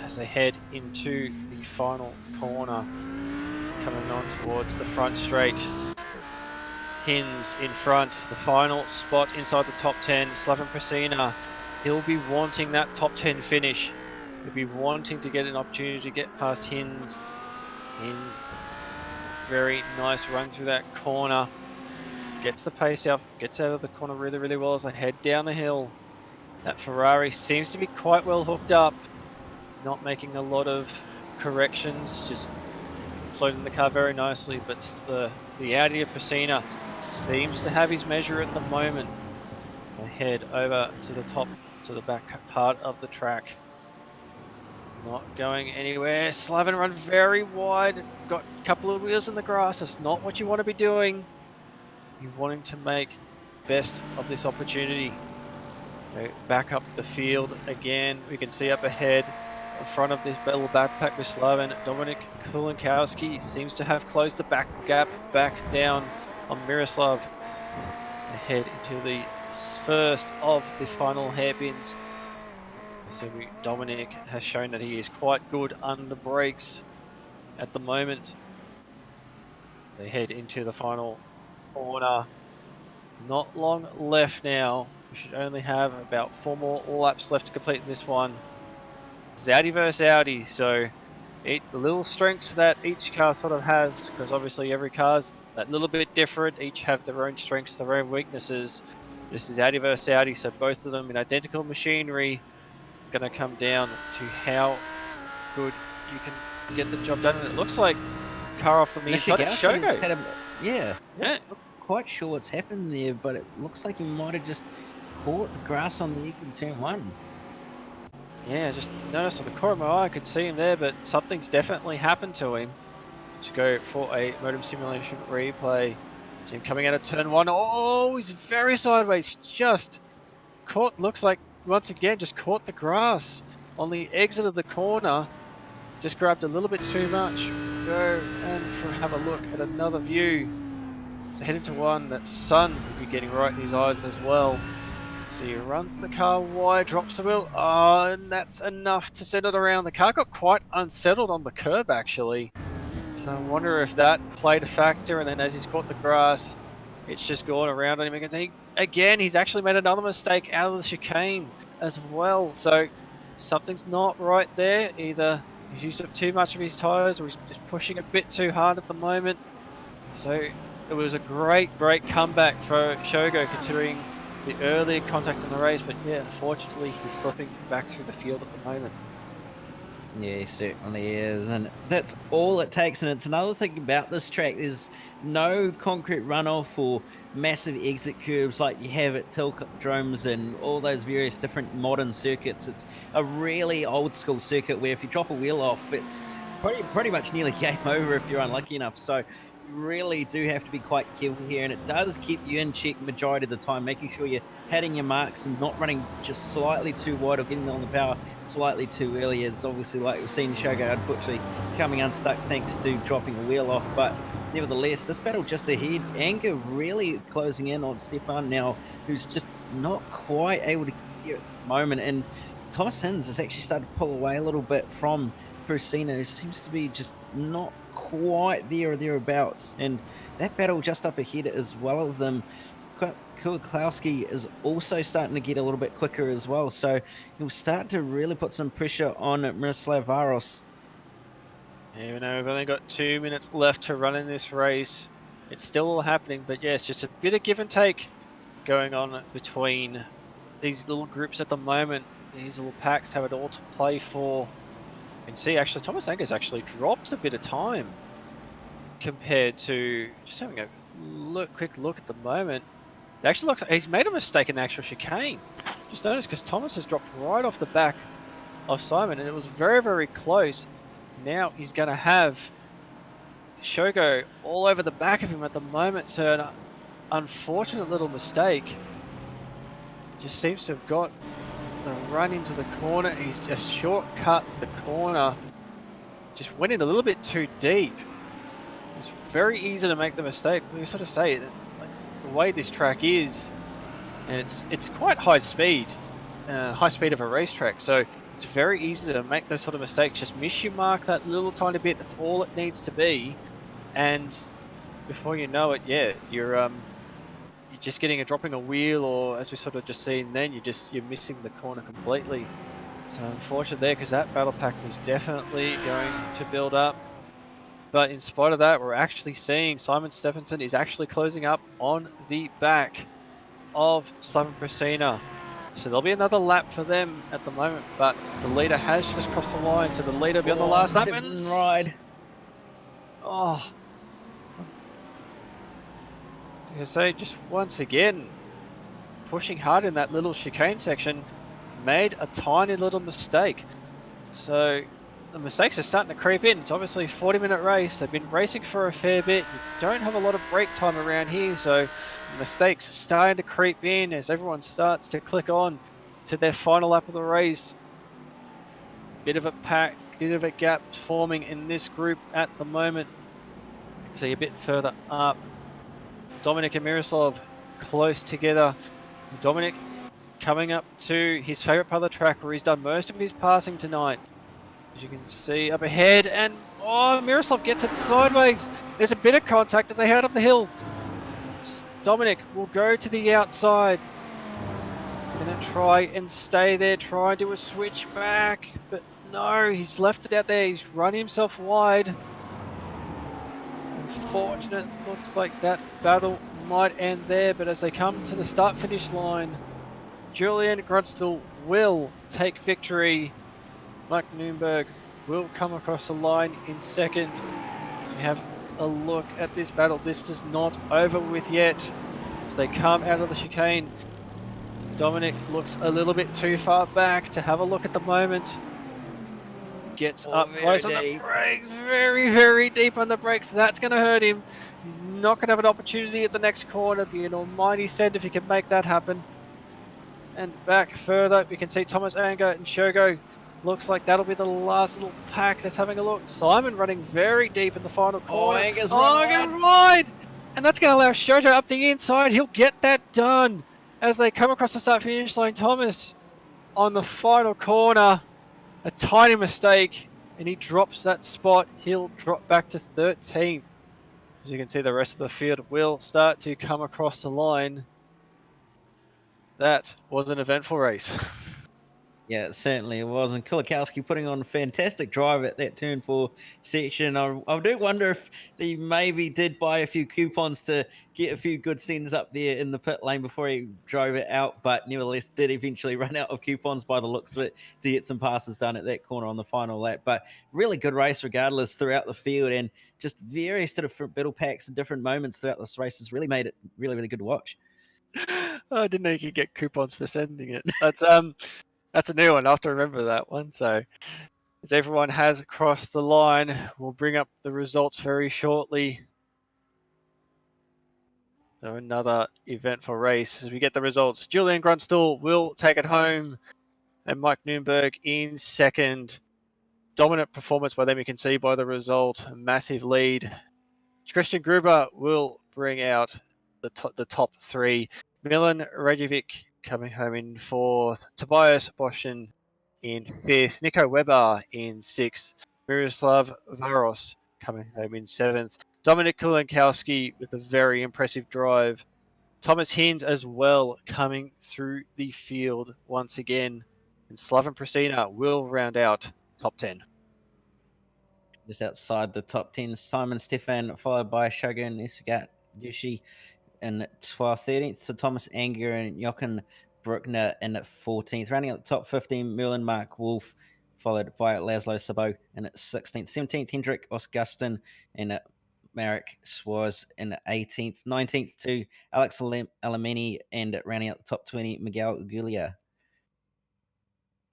as they head into the final corner, coming on towards the front straight. Hins in front, the final spot inside the top 10. Slaven Priscina, he'll be wanting that top 10 finish. He'll be wanting to get an opportunity to get past Hins. Hins, very nice run through that corner. Gets the pace up, gets out of the corner really, really well as they head down the hill. That Ferrari seems to be quite well hooked up. Not making a lot of corrections, just floating the car very nicely, but the Audi of Priscina seems to have his measure at the moment. They head over to the top, to the back part of the track. Not going anywhere. Slaven run very wide, got a couple of wheels in the grass. That's not what you want to be doing. You're wanting to make best of this opportunity. Go back up the field again. We can see up ahead in front of this little backpack with Slaven, Dominik Kulinkowski seems to have closed the back gap back down on Miroslav. They head into the first of the final hairpins. So Dominik has shown that he is quite good under brakes at the moment. They head into the final corner. Not long left now. We should only have about 4 more laps left to complete this one. It's Audi versus Audi, so the little strengths that each car sort of has, because obviously every car's that little bit different. Each have their own strengths, their own weaknesses. This is Audi versus Audi, so both of them in identical machinery. It's going to come down to how good you can get the job done. And it looks like car off the inside. Shogo. Yeah. Not quite sure what's happened there, but it looks like he might have just caught the grass on the exit turn 1. Yeah, just noticed on the corner of my eye, I could see him there, but something's definitely happened to him. Let's go for a modem simulation replay. See him coming out of turn 1. Oh, he's very sideways. Just caught, looks like, once again, just caught the grass on the exit of the corner. Just grabbed a little bit too much. Go and have a look at another view. So head into one that sun will be getting right in his eyes as well. So he runs the car wide, drops the wheel. Oh, and that's enough to send it around. The car got quite unsettled on the curb, actually. So I wonder if that played a factor. And then as he's caught the grass, it's just gone around on him. Again, he's actually made another mistake out of the chicane as well. So something's not right there. Either he's used up too much of his tyres or he's just pushing a bit too hard at the moment. So it was a great comeback for Shogo considering the earlier contact in the race, but yeah, unfortunately he's slipping back through the field at the moment. Yeah, he certainly is, and that's all it takes. And it's another thing about this track, there's no concrete runoff or massive exit curbs like you have at Tilkdromes and all those various different modern circuits. It's a really old school circuit where if you drop a wheel off, it's pretty much nearly game over if you're unlucky enough. So you really do have to be quite careful here, and it does keep you in check majority of the time, making sure you're hitting your marks and not running just slightly too wide or getting on the power slightly too early. It's obviously like we've seen Shogo unfortunately coming unstuck thanks to dropping a wheel off, but nevertheless this battle just ahead, Anger really closing in on Stefan now, who's just not quite able to get at the moment, and Thomas Hins has actually started to pull away a little bit from Priscina, who seems to be just not quite there or thereabouts. And that battle just up ahead as well of them, Kulinkowski is also starting to get a little bit quicker as well, so he'll start to really put some pressure on Miroslav Varos. Even though we've only got 2 minutes left to run in this race, it's still all happening, but yes, just a bit of give and take going on between these little groups at the moment. These little packs have it all to play for. You can see actually Thomas Anger's actually dropped a bit of time compared to just having a quick look at the moment. It actually looks like he's made a mistake in the actual chicane. Just noticed because Thomas has dropped right off the back of Simon, and it was very, very close. Now he's going to have Shogo all over the back of him at the moment, so an unfortunate little mistake. Just seems to have got the run into the corner. He's just shortcut the corner. Just went in a little bit too deep. It's very easy to make the mistake. We sort of say that, like, the way this track is, and it's quite high speed of a racetrack. So it's very easy to make those sort of mistakes. Just miss your mark that little tiny bit. That's all it needs to be, and before you know it, yeah, you're just dropping a wheel, or as we sort of just seen then, you're missing the corner completely. So unfortunate there, because that battle pack was definitely going to build up. But in spite of that, we're actually seeing Simon Stephenson is actually closing up on the back of Slaven Priscina. So there'll be another lap for them at the moment, but the leader has just crossed the line, so the leader will be on the last lap. Ride. Oh. Like I say, just once again, pushing hard in that little chicane section, made a tiny little mistake. So the mistakes are starting to creep in. It's obviously a 40-minute race. They've been racing for a fair bit. You don't have a lot of break time around here, so mistakes are starting to creep in as everyone starts to click on to their final lap of the race. Bit of a gap forming in this group at the moment. You can see a bit further up, Dominic and Miroslav close together. Dominic coming up to his favourite part of the track where he's done most of his passing tonight. As you can see up ahead, and Miroslav gets it sideways. There's a bit of contact as they head up the hill. Dominic will go to the outside. He's going to try and stay there, try and do a switch back, but no, he's left it out there. He's run himself wide. Unfortunate, looks like that battle might end there, but as they come to the start-finish line, Julian Grunstall will take victory. Mike Nürnberg will come across the line in second. We have a look at this battle. This is not over with yet. As they come out of the chicane, Dominic looks a little bit too far back to have a look at the moment. Gets up close on the brakes, very, very deep on the brakes. That's going to hurt him. He's not going to have an opportunity at the next corner. Be an almighty send if he can make that happen. And back further, we can see Thomas Anger and Shogo. Looks like that'll be the last little pack that's having a look. Simon running very deep in the final corner. Anger's wide. And that's going to allow Shogo up the inside. He'll get that done as they come across the start-finish line. Thomas on the final corner. A tiny mistake, and he drops that spot. He'll drop back to 13th. As you can see, the rest of the field will start to come across the line. That was an eventful race. Yeah, it certainly was. And Kulikowski putting on a fantastic drive at that turn 4 section. I do wonder if he maybe did buy a few coupons to get a few good scenes up there in the pit lane before he drove it out, but nevertheless did eventually run out of coupons by the looks of it to get some passes done at that corner on the final lap. But really good race regardless throughout the field, and just various different battle packs and different moments throughout this race has really made it really, really good to watch. I didn't know you could get coupons for sending it. That's a new one. I have to remember that one. So as everyone has crossed the line, we'll bring up the results very shortly. So another eventful race. As we get the results, Julian Grunstall will take it home, and Mike Nürnberg in second. Dominant performance by them, you can see by the result. A massive lead. Christian Gruber will bring out the top three. Milan Rajovic coming home in fourth. Tobias Boschen in fifth. Nico Weber in sixth. Miroslav Varos coming home in seventh. Dominic Kulinkowski with a very impressive drive. Thomas Hines as well coming through the field once again. And Slaven Priscina will round out top 10. Just outside the top 10, Simon Stefan, followed by Shogun Isugat Yushi in 12th, 13th to Thomas Anger and Jochen Bruckner in 14th. Rounding out the top 15, Merlin Mark Wolf, followed by Laszlo Sabo in 16th. 17th, Hendrik Osgustin and Marek Swaz in 18th. 19th to Alex Alamini, and rounding out the top 20, Miguel Ugulia.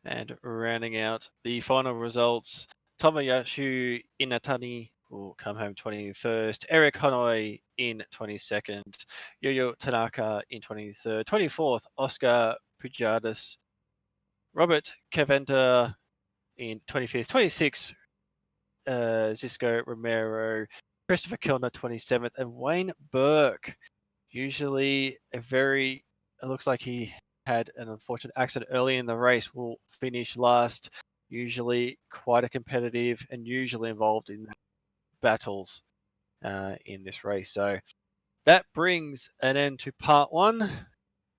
And rounding out the final results, Tomoyasu Inatani will come home 21st, Eric Hanoi in 22nd, Yo-Yo Tanaka in 23rd, 24th, Oscar Pujadas, Robert Caventa in 25th, 26th, Zisco Romero, Christopher Kilner 27th, and Wayne Burke. Usually it looks like he had an unfortunate accident early in the race, will finish last. Usually quite a competitive and usually involved in battles in this race. So that brings an end to part one.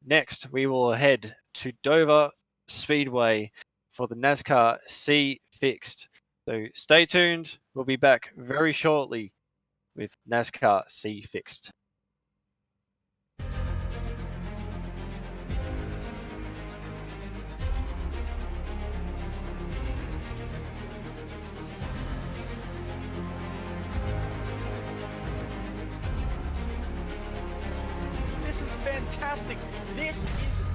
Next, we will head to Dover Speedway for the NASCAR C Fixed. So stay tuned. We'll be back very shortly with NASCAR C Fixed. This is fantastic. This is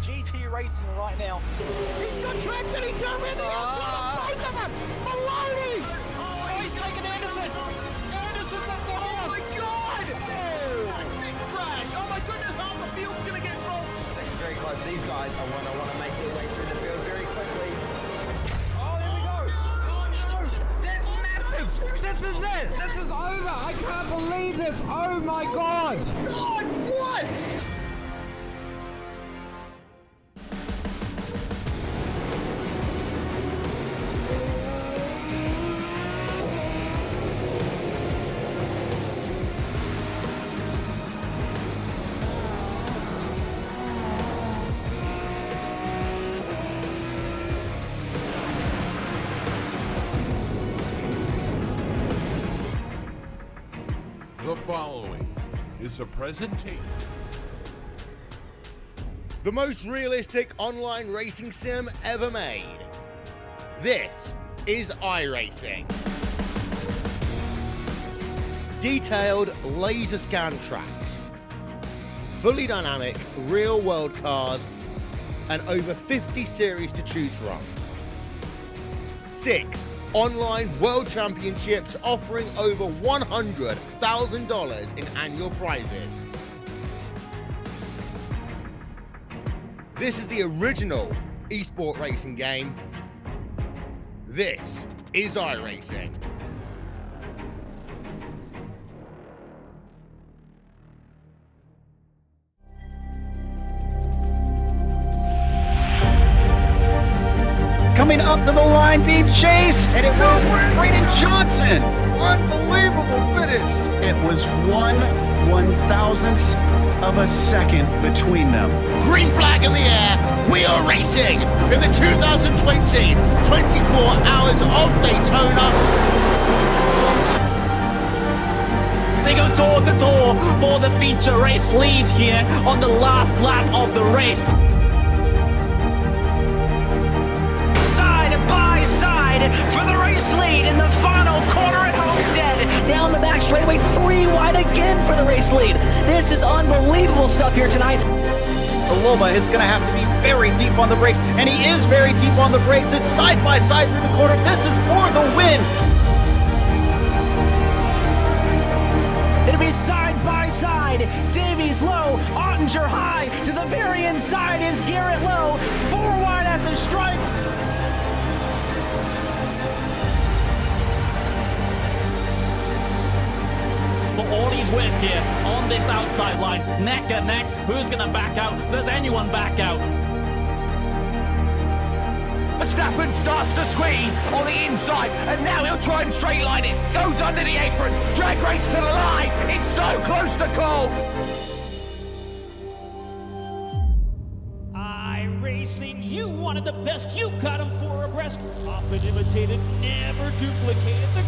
GT Racing right now. He's got traction, he's going around the outside of both of them! Maloney! Oh, he's taking Anderson. Anderson's up top here. Oh my God! Big crash. Oh my goodness, half the field's going to get rolled. It's very close. These guys are want to make their way through the field very quickly. Oh, there we go. Oh no, That's massive. This is it. This is over. I can't believe this. Oh my God. God, what? The following is a presentation. The most realistic online racing sim ever made. This is iRacing. Detailed laser scan tracks, fully dynamic real world cars, and over 50 series to choose from. 6 online world championships offering over $100,000 in annual prizes. This is the original esport racing game. This is iRacing. Coming up to the line, being chased, and it was Braden Johnson. Unbelievable finish. It was 1/1000th of a second between them. Green flag in the air. We are racing in the 2020 24 Hours of Daytona. They go door to door for the feature race lead here on the last lap of the race. Side by side for the race lead in the final corner at Homestead. Down the back straightaway, 3 wide again for the race lead. This is unbelievable stuff here tonight. Loma is going to have to be very deep on the brakes, and he is very deep on the brakes. It's side by side through the corner. This is for the win. It'll be side by side. Davies low, Ottinger high. To the very inside is Garrett Low. 4 wide at the stripe. For all his work here on this outside line, neck and neck. Who's going to back out? Does anyone back out? Verstappen starts to squeeze on the inside, and now he'll try and straight line it. Goes under the apron, drag race to the line. It's so close to call. iRacing, you wanted the best. You got them 4 abreast. Often imitated, never duplicated. The